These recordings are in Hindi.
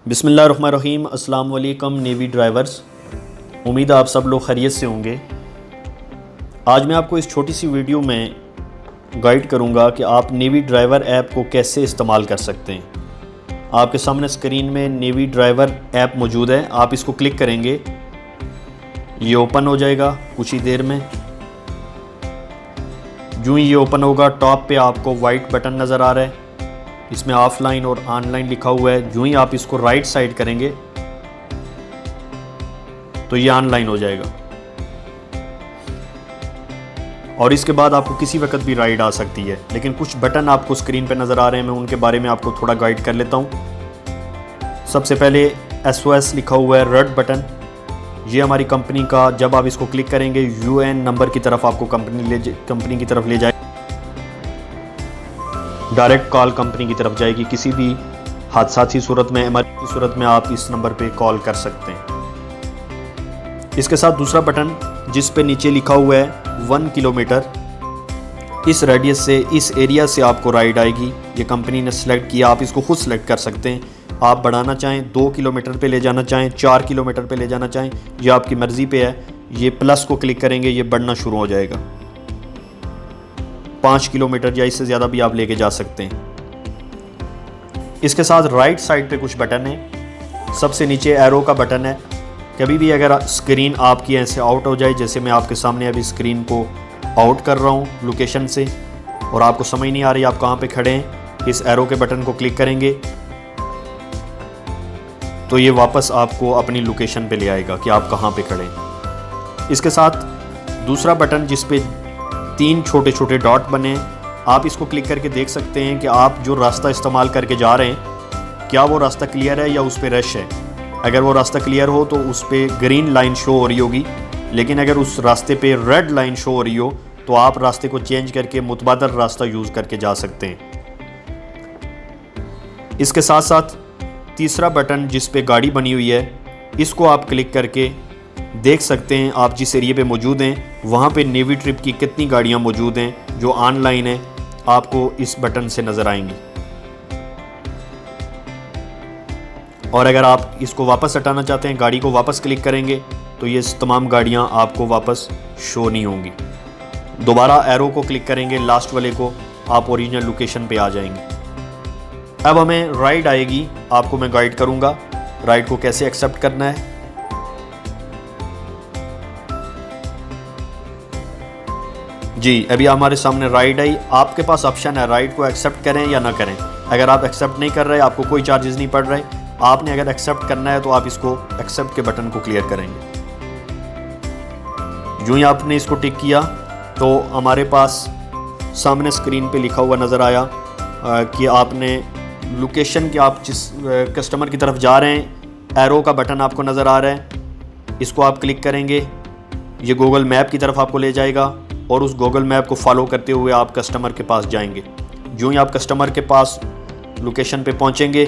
बिस्मिल्लाहिर्रहमानिर्रहीम। अस्सलाम वालेकुम नेवी ड्राइवर्स, उम्मीद है आप सब लोग खैरियत से होंगे। आज मैं आपको इस छोटी सी वीडियो में गाइड करूंगा कि आप नेवी ड्राइवर ऐप को कैसे इस्तेमाल कर सकते हैं। आपके सामने स्क्रीन में नेवी ड्राइवर ऐप मौजूद है। आप इसको क्लिक करेंगे, ये ओपन हो जाएगा कुछ ही देर में। यूँ ही ये ओपन होगा, टॉप पे आपको वाइट बटन नज़र आ रहा है, इसमें ऑफलाइन और ऑनलाइन लिखा हुआ है। यूँ ही आप इसको राइट साइड करेंगे तो ये ऑनलाइन हो जाएगा और इसके बाद आपको किसी वक्त भी राइड आ सकती है। लेकिन कुछ बटन आपको स्क्रीन पे नज़र आ रहे हैं, मैं उनके बारे में आपको थोड़ा गाइड कर लेता हूँ। सबसे पहले SOS लिखा हुआ है, रेड बटन, ये हमारी कंपनी का, जब आप इसको क्लिक करेंगे UN नंबर की तरफ आपको कंपनी की तरफ ले जाए, डायरेक्ट कॉल कंपनी की तरफ जाएगी। किसी भी हादसा की सूरत में, इमरजेंसी की सूरत में आप इस नंबर पे कॉल कर सकते हैं। इसके साथ दूसरा बटन जिस पे नीचे लिखा हुआ है 1 किलोमीटर, इस रेडियस से, इस एरिया से आपको राइड आएगी। ये कंपनी ने सेलेक्ट किया, आप इसको खुद सेलेक्ट कर सकते हैं। आप बढ़ाना चाहें 2 किलोमीटर पे ले जाना चाहें, 4 किलोमीटर पे ले जाना चाहें, ये आपकी मर्ज़ी पे है। ये प्लस को क्लिक करेंगे, ये बढ़ना शुरू हो जाएगा। 5 किलोमीटर या इससे ज़्यादा भी आप लेके जा सकते हैं। इसके साथ राइट साइड पे कुछ बटन है। सबसे नीचे एरो का बटन है। कभी भी अगर स्क्रीन आपकी ऐसे आउट हो जाए, जैसे मैं आपके सामने अभी स्क्रीन को आउट कर रहा हूँ लोकेशन से और आपको समझ नहीं आ रही आप कहाँ पे खड़े हैं, इस एरो के बटन को क्लिक करेंगे तो ये वापस आपको अपनी लोकेशन पे ले आएगा कि आप कहाँ पे खड़े हैं। इसके साथ दूसरा बटन जिस पे 3 छोटे छोटे डॉट बने, आप इसको क्लिक करके देख सकते हैं कि आप जो रास्ता इस्तेमाल करके जा रहे हैं, क्या वो रास्ता क्लियर है या उस पर रश है। अगर वो रास्ता क्लियर हो तो उस पर ग्रीन लाइन शो हो रही होगी, लेकिन अगर उस रास्ते पे रेड लाइन शो हो रही हो तो आप रास्ते को चेंज करके मुतबादल रास्ता यूज़ करके जा सकते हैं। इसके साथ साथ तीसरा बटन जिस पे गाड़ी बनी हुई है, इसको आप क्लिक करके देख सकते हैं आप जिस एरिया पे मौजूद हैं वहाँ पे नेवी ट्रिप की कितनी गाड़ियाँ मौजूद हैं जो ऑनलाइन है, आपको इस बटन से नज़र आएंगी। और अगर आप इसको वापस हटाना चाहते हैं, गाड़ी को वापस क्लिक करेंगे तो ये तमाम गाड़ियाँ आपको वापस शो नहीं होंगी। दोबारा एरो को क्लिक करेंगे, लास्ट वाले को, आप ओरिजिनल लोकेशन पे आ जाएंगे। अब हमें राइड आएगी, आपको मैं गाइड करूँगा राइड को कैसे एक्सेप्ट करना है। जी, अभी हमारे सामने राइड आई। आपके पास ऑप्शन है राइड को एक्सेप्ट करें या ना करें। अगर आप एक्सेप्ट नहीं कर रहे, आपको कोई चार्जेस नहीं पड़ रहे, आपने अगर एक्सेप्ट करना है तो आप इसको एक्सेप्ट के बटन को क्लियर करेंगे। यूँ ही आपने इसको टिक किया तो हमारे पास सामने स्क्रीन पे लिखा हुआ नज़र आया कि आपने लोकेशन के, आप जिस कस्टमर की तरफ जा रहे हैं, एरो का बटन आपको नज़र आ रहा है, इसको आप क्लिक करेंगे, ये गूगल मैप की तरफ आपको ले जाएगा और उस गूगल मैप को फॉलो करते हुए आप कस्टमर के पास जाएंगे। जो ही आप कस्टमर के पास लोकेशन पे पहुंचेंगे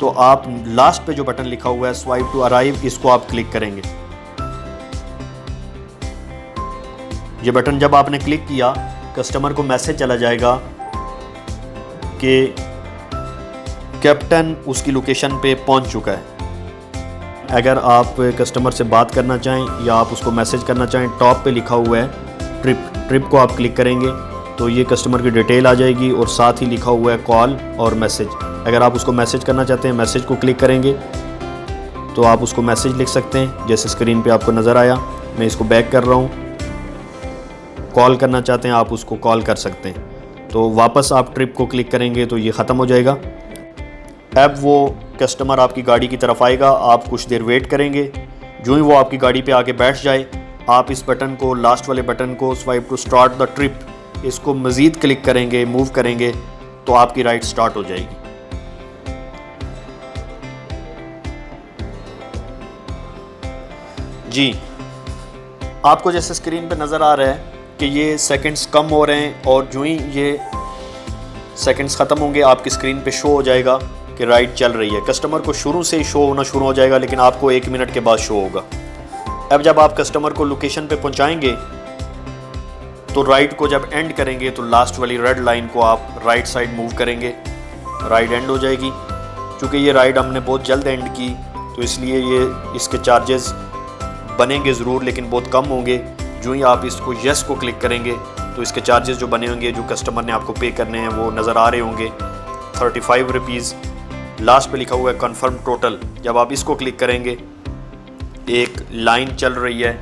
तो आप लास्ट पे जो बटन लिखा हुआ है स्वाइप टू अराइव, इसको आप क्लिक करेंगे। ये बटन जब आपने क्लिक किया, कस्टमर को मैसेज चला जाएगा कि कैप्टन उसकी लोकेशन पे पहुंच चुका है। अगर आप कस्टमर से बात करना चाहें या आप उसको मैसेज करना चाहें, टॉप पे लिखा हुआ है ट्रिप को आप क्लिक करेंगे तो ये कस्टमर की डिटेल आ जाएगी और साथ ही लिखा हुआ है कॉल और मैसेज। अगर आप उसको मैसेज करना चाहते हैं, मैसेज को क्लिक करेंगे तो आप उसको मैसेज लिख सकते हैं, जैसे स्क्रीन पे आपको नज़र आया। मैं इसको बैक कर रहा हूँ। कॉल करना चाहते हैं, आप उसको कॉल कर सकते हैं। तो वापस आप ट्रिप को क्लिक करेंगे तो ये ख़त्म हो जाएगा। अब वो कस्टमर आपकी गाड़ी की तरफ आएगा, आप कुछ देर वेट करेंगे। जो ही वो आपकी गाड़ी पे आके बैठ जाए, आप इस बटन को, लास्ट वाले बटन को, swipe to start the trip, इसको मज़ीद क्लिक करेंगे, मूव करेंगे तो आपकी राइड स्टार्ट हो जाएगी। जी, आपको जैसे स्क्रीन पे नज़र आ रहा है कि ये सेकंड्स कम हो रहे हैं और जो ही ये सेकंड्स ख़त्म होंगे आपकी स्क्रीन पे शो हो जाएगा कि राइड चल रही है। कस्टमर को शुरू से ही शो होना शुरू हो जाएगा, लेकिन आपको 1 मिनट के बाद शो होगा। अब जब आप कस्टमर को लोकेशन पे पहुंचाएंगे तो राइड को जब एंड करेंगे तो लास्ट वाली रेड लाइन को आप राइट साइड मूव करेंगे, राइड एंड हो जाएगी। चूँकि ये राइड हमने बहुत जल्द एंड की तो इसलिए ये इसके चार्जेस बनेंगे ज़रूर, लेकिन बहुत कम होंगे। जो ही आप इसको यस को क्लिक करेंगे तो इसके चार्जेस जो बने होंगे, जो कस्टमर ने आपको पे करने हैं, वो नज़र आ रहे होंगे 35 रुपीज़। लास्ट पे लिखा हुआ है कन्फर्म टोटल। जब आप इसको क्लिक करेंगे एक लाइन चल रही है,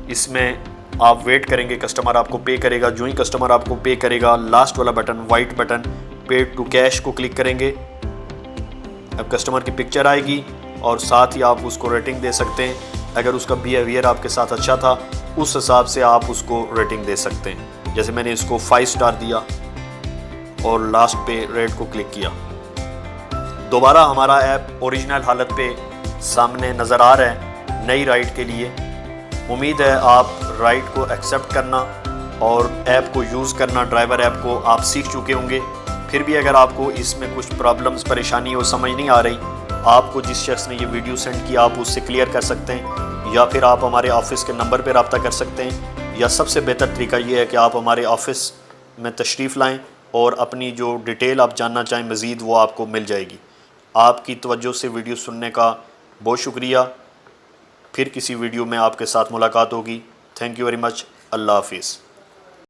इसमें आप वेट करेंगे, कस्टमर आपको पे करेगा। जो ही कस्टमर आपको पे करेगा, लास्ट वाला बटन, वाइट बटन पे टू कैश को क्लिक करेंगे। अब कस्टमर की पिक्चर आएगी और साथ ही आप उसको रेटिंग दे सकते हैं। अगर उसका बिहेवियर आपके साथ अच्छा था, उस हिसाब से आप उसको रेटिंग दे सकते हैं। जैसे मैंने इसको 5 स्टार दिया और लास्ट पे रेट को क्लिक किया। दोबारा हमारा ऐप ओरिजिनल हालत पे सामने नज़र आ रहा है नई राइड के लिए। उम्मीद है आप राइड को एक्सेप्ट करना और ऐप को यूज़ करना, ड्राइवर ऐप को आप सीख चुके होंगे। फिर भी अगर आपको इसमें कुछ प्रॉब्लम्स, परेशानी हो, समझ नहीं आ रही, आपको जिस शख्स ने ये वीडियो सेंड किया आप उससे क्लियर कर सकते हैं, या फिर आप हमारे ऑफिस के नंबर पर रब्ता कर सकते हैं, या सबसे बेहतर तरीका ये है कि आप हमारे ऑफिस में तशरीफ़ लाएँ और अपनी जो डिटेल आप जानना चाहें मज़ीद, वो आपको मिल जाएगी। आपकी तवज्जो से वीडियो सुनने का बहुत शुक्रिया। फिर किसी वीडियो में आपके साथ मुलाकात होगी। Thank you very much. अल्लाह हाफिज़।